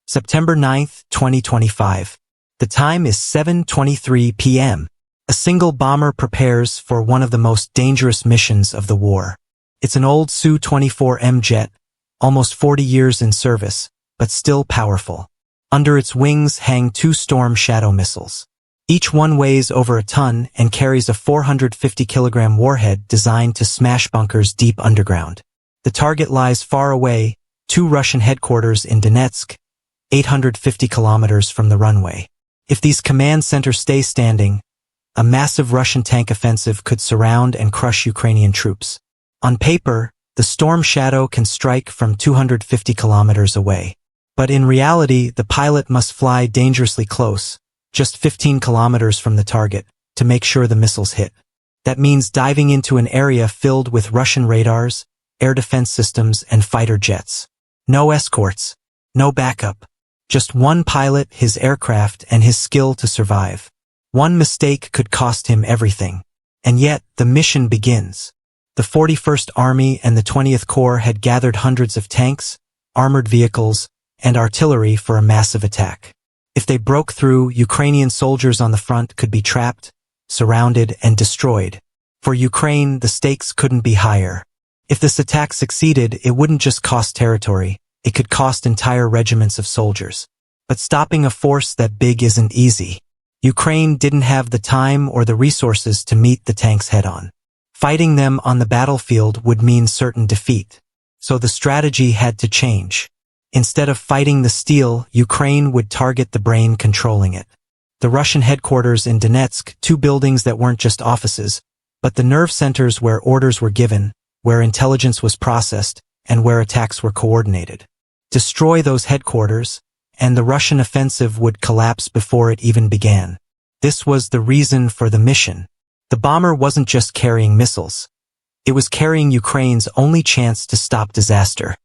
September 9th, 2025. The time is 7:23 p.m. A single bomber prepares for one of the most dangerous missions of the war. It's an old Su-24M jet, almost 40 years in service, but still powerful. Under its wings hang two Storm Shadow missiles. Each one weighs over a ton and carries a 450-kilogram warhead designed to smash bunkers deep underground. The target lies far away, two Russian headquarters in Donetsk, 850 kilometers from the runway. If these command centers stay standing, a massive Russian tank offensive could surround and crush Ukrainian troops. On paper, the Storm Shadow can strike from 250 kilometers away. But in reality, the pilot must fly dangerously close, just 15 kilometers from the target, to make sure the missiles hit. That means diving into an area filled with Russian radars, air defense systems, and fighter jets. No escorts, no backup. Just one pilot, his aircraft, and his skill to survive. One mistake could cost him everything. And yet, the mission begins. The 41st Army and the 20th Corps had gathered hundreds of tanks, armored vehicles, and artillery for a massive attack. If they broke through, Ukrainian soldiers on the front could be trapped, surrounded, and destroyed. For Ukraine, the stakes couldn't be higher. If this attack succeeded, it wouldn't just cost territory, it could cost entire regiments of soldiers. But stopping a force that big isn't easy. Ukraine didn't have the time or the resources to meet the tanks head-on. Fighting them on the battlefield would mean certain defeat. So the strategy had to change. Instead of fighting the steel, Ukraine would target the brain controlling it. The Russian headquarters in Donetsk, two buildings that weren't just offices, but the nerve centers where orders were given, where intelligence was processed, and where attacks were coordinated. Destroy those headquarters, and the Russian offensive would collapse before it even began. This was the reason for the mission. The bomber wasn't just carrying missiles. It was carrying Ukraine's only chance to stop disaster.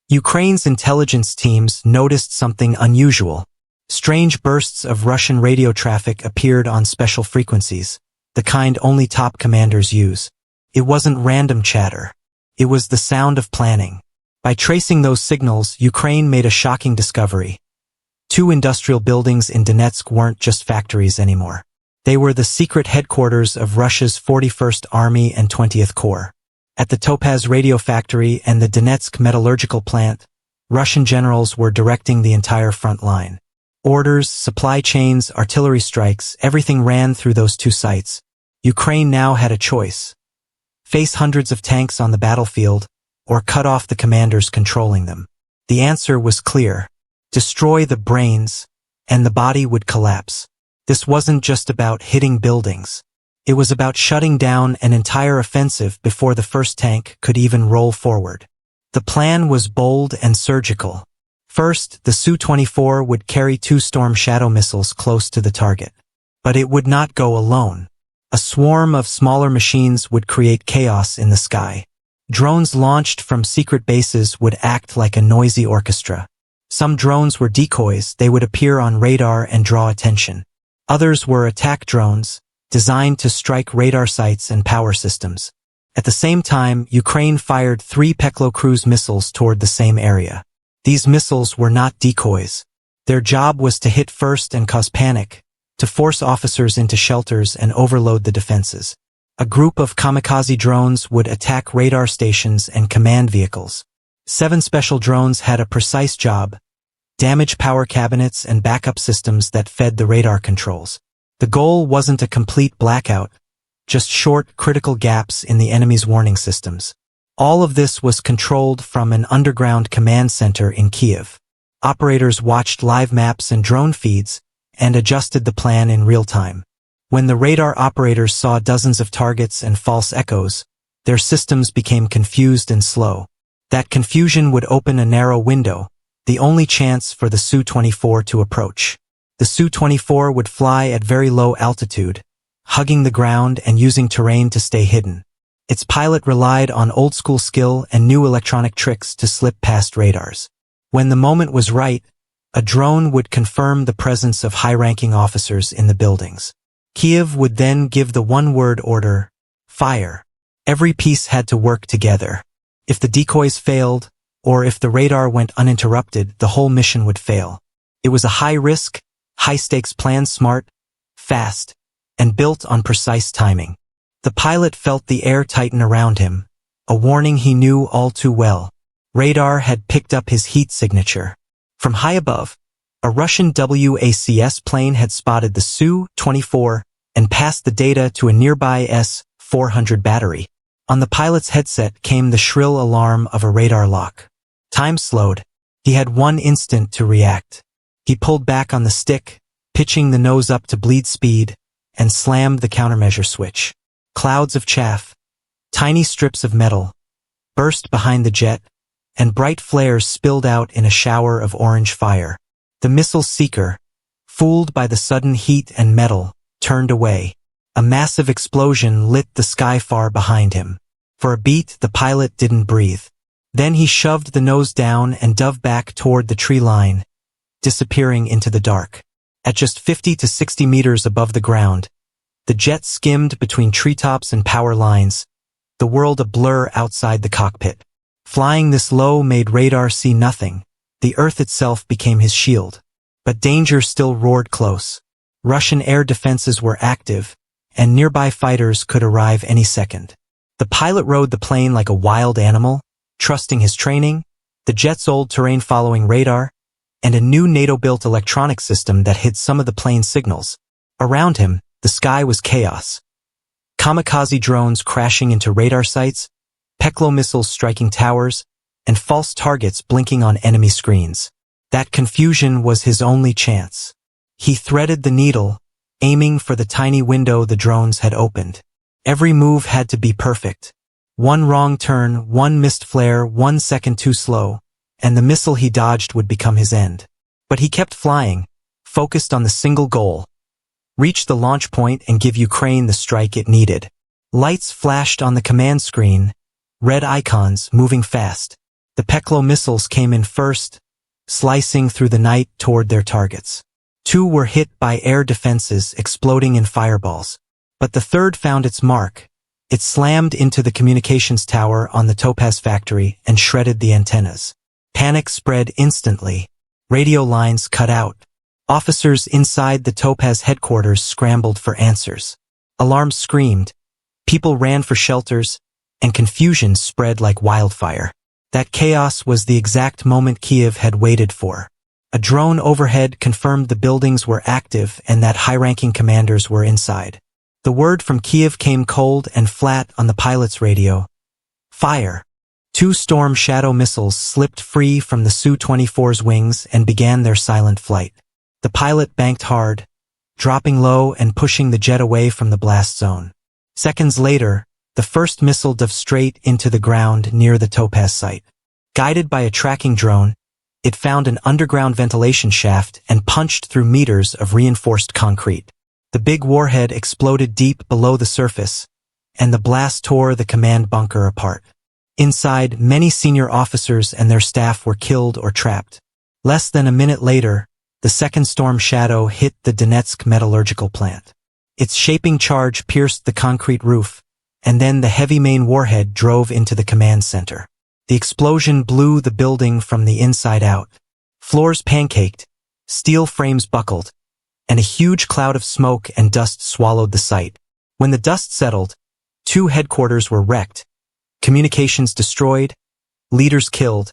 Ukraine's intelligence teams noticed something unusual. Strange bursts of Russian radio traffic appeared on special frequencies, the kind only top commanders use. It wasn't random chatter. It was the sound of planning. By tracing those signals, Ukraine made a shocking discovery. Two industrial buildings in Donetsk weren't just factories anymore. They were the secret headquarters of Russia's 41st Army and 20th Corps. At the Topaz radio factory and the Donetsk metallurgical plant, Russian generals were directing the entire front line. Orders, supply chains, artillery strikes, everything ran through those two sites. Ukraine now had a choice. Face hundreds of tanks on the battlefield, or cut off the commanders controlling them. The answer was clear. Destroy the brains, and the body would collapse. This wasn't just about hitting buildings. It was about shutting down an entire offensive before the first tank could even roll forward. The plan was bold and surgical. First, the Su-24 would carry two Storm Shadow missiles close to the target. But it would not go alone. A swarm of smaller machines would create chaos in the sky. Drones launched from secret bases would act like a noisy orchestra. Some drones were decoys, they would appear on radar and draw attention. Others were attack drones, designed to strike radar sites and power systems. At the same time, Ukraine fired 3 Peklo cruise missiles toward the same area. These missiles were not decoys. Their job was to hit first and cause panic, to force officers into shelters and overload the defenses. A group of kamikaze drones would attack radar stations and command vehicles. 7 special drones had a precise job: damage power cabinets and backup systems that fed the radar controls. The goal wasn't a complete blackout, just short, critical gaps in the enemy's warning systems. All of this was controlled from an underground command center in Kiev. Operators watched live maps and drone feeds and adjusted the plan in real time. When the radar operators saw dozens of targets and false echoes, their systems became confused and slow. That confusion would open a narrow window, the only chance for the Su-24 to approach. The Su-24 would fly at very low altitude, hugging the ground and using terrain to stay hidden. Its pilot relied on old-school skill and new electronic tricks to slip past radars. When the moment was right, a drone would confirm the presence of high-ranking officers in the buildings. Kiev would then give the one-word order: fire. Every piece had to work together. If the decoys failed, or if the radar went uninterrupted, the whole mission would fail. It was a high-risk, high-stakes plan, smart, fast, and built on precise timing. The pilot felt the air tighten around him, a warning he knew all too well. Radar had picked up his heat signature. From high above, a Russian WACS plane had spotted the Su-24 and passed the data to a nearby S-400 battery. On the pilot's headset came the shrill alarm of a radar lock. Time slowed. He had 1 instant to react. He pulled back on the stick, pitching the nose up to bleed speed, and slammed the countermeasure switch. Clouds of chaff, tiny strips of metal, burst behind the jet, and bright flares spilled out in a shower of orange fire. The missile seeker, fooled by the sudden heat and metal, turned away. A massive explosion lit the sky far behind him. For a beat, the pilot didn't breathe. Then he shoved the nose down and dove back toward the tree line, disappearing into the dark. At just 50 to 60 meters above the ground, the jet skimmed between treetops and power lines, the world a blur outside the cockpit. Flying this low made radar see nothing. The earth itself became his shield. But danger still roared close. Russian air defenses were active, and nearby fighters could arrive any second. The pilot rode the plane like a wild animal, trusting his training, the jet's old terrain-following radar, and a new NATO-built electronic system that hid some of the plane's signals. Around him, the sky was chaos. Kamikaze drones crashing into radar sites, Peklo missiles striking towers, and false targets blinking on enemy screens. That confusion was his only chance. He threaded the needle, aiming for the tiny window the drones had opened. Every move had to be perfect. 1 wrong turn, 1 missed flare, 1 second too slow, and the missile he dodged would become his end. But he kept flying, focused on the single goal: reach the launch point and give Ukraine the strike it needed. Lights flashed on the command screen, red icons moving fast. The Peklo missiles came in first, slicing through the night toward their targets. 2 were hit by air defenses, exploding in fireballs. But the third found its mark. It slammed into the communications tower on the Topaz factory and shredded the antennas. Panic spread instantly. Radio lines cut out. Officers inside the Topaz headquarters scrambled for answers. Alarms screamed. People ran for shelters, and confusion spread like wildfire. That chaos was the exact moment Kiev had waited for. A drone overhead confirmed the buildings were active and that high-ranking commanders were inside. The word from Kiev came cold and flat on the pilot's radio. Fire! 2 Storm Shadow missiles slipped free from the Su-24's wings and began their silent flight. The pilot banked hard, dropping low and pushing the jet away from the blast zone. Seconds later, the first missile dove straight into the ground near the Topaz site. Guided by a tracking drone, it found an underground ventilation shaft and punched through meters of reinforced concrete. The big warhead exploded deep below the surface, and the blast tore the command bunker apart. Inside, many senior officers and their staff were killed or trapped. Less than a minute later, the second Storm Shadow hit the Donetsk metallurgical plant. Its shaping charge pierced the concrete roof, and then the heavy main warhead drove into the command center. The explosion blew the building from the inside out. Floors pancaked, steel frames buckled, and a huge cloud of smoke and dust swallowed the site. When the dust settled, 2 headquarters were wrecked, communications destroyed, leaders killed,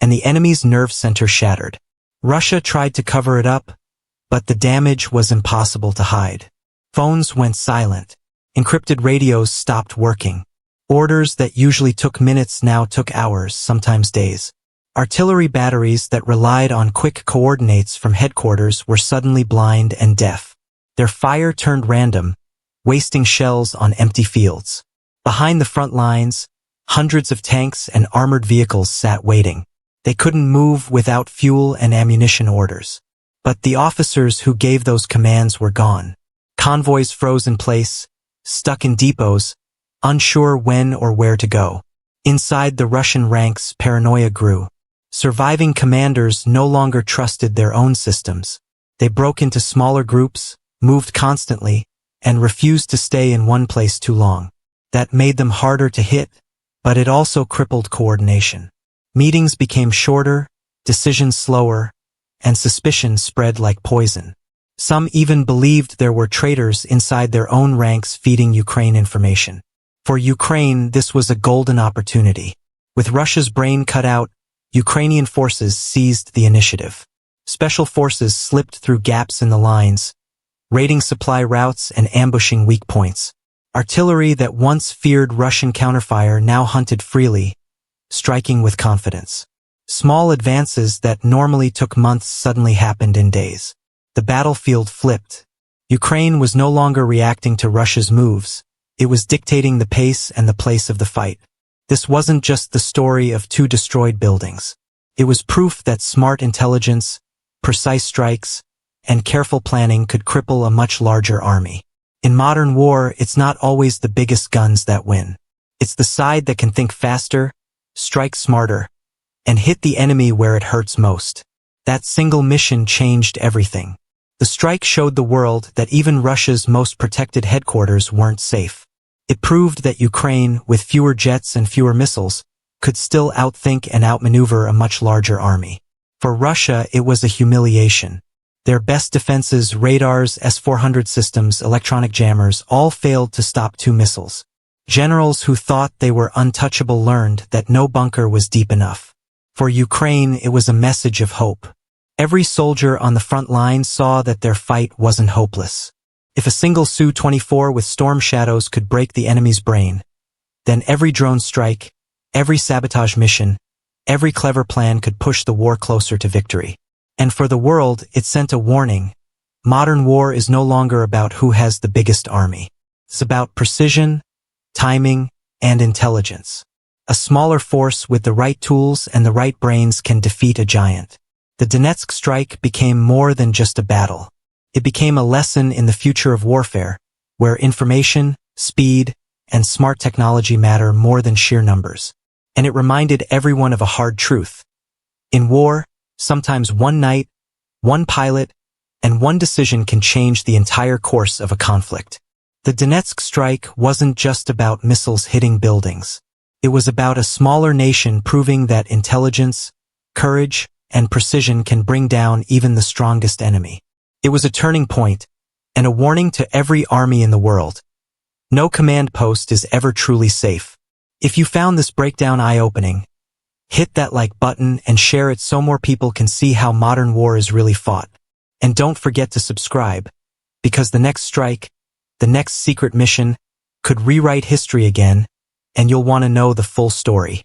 and the enemy's nerve center shattered. Russia tried to cover it up, but the damage was impossible to hide. Phones went silent. Encrypted radios stopped working. Orders that usually took minutes now took hours, sometimes days. Artillery batteries that relied on quick coordinates from headquarters were suddenly blind and deaf. Their fire turned random, wasting shells on empty fields. Behind the front lines, hundreds of tanks and armored vehicles sat waiting. They couldn't move without fuel and ammunition orders. But the officers who gave those commands were gone. Convoys froze in place, stuck in depots, unsure when or where to go. Inside the Russian ranks, paranoia grew. Surviving commanders no longer trusted their own systems. They broke into smaller groups, moved constantly, and refused to stay in one place too long. That made them harder to hit, but it also crippled coordination. Meetings became shorter, decisions slower, and suspicion spread like poison. Some even believed there were traitors inside their own ranks feeding Ukraine information. For Ukraine, this was a golden opportunity. With Russia's brain cut out, Ukrainian forces seized the initiative. Special forces slipped through gaps in the lines, raiding supply routes and ambushing weak points. Artillery that once feared Russian counterfire now hunted freely, striking with confidence. Small advances that normally took months suddenly happened in days. The battlefield flipped. Ukraine was no longer reacting to Russia's moves. It was dictating the pace and the place of the fight. This wasn't just the story of two destroyed buildings. It was proof that smart intelligence, precise strikes, and careful planning could cripple a much larger army. In modern war, it's not always the biggest guns that win. It's the side that can think faster, strike smarter, and hit the enemy where it hurts most. That single mission changed everything. The strike showed the world that even Russia's most protected headquarters weren't safe. It proved that Ukraine, with fewer jets and fewer missiles, could still outthink and outmaneuver a much larger army. For Russia, it was a humiliation. Their best defenses, radars, S-400 systems, electronic jammers, all failed to stop two missiles. Generals who thought they were untouchable learned that no bunker was deep enough. For Ukraine, it was a message of hope. Every soldier on the front line saw that their fight wasn't hopeless. If a single Su-24 with storm shadows could break the enemy's brain, then every drone strike, every sabotage mission, every clever plan could push the war closer to victory. And for the world, it sent a warning. Modern war is no longer about who has the biggest army. It's about precision, timing, and intelligence. A smaller force with the right tools and the right brains can defeat a giant. The Donetsk strike became more than just a battle. It became a lesson in the future of warfare, where information, speed, and smart technology matter more than sheer numbers. And it reminded everyone of a hard truth. In war, sometimes one night, one pilot, and one decision can change the entire course of a conflict. The Donetsk strike wasn't just about missiles hitting buildings. It was about a smaller nation proving that intelligence, courage, and precision can bring down even the strongest enemy. It was a turning point, and a warning to every army in the world. No command post is ever truly safe. If you found this breakdown eye-opening, hit that like button and share it so more people can see how modern war is really fought. And don't forget to subscribe, because the next strike, the next secret mission, could rewrite history again, and you'll want to know the full story.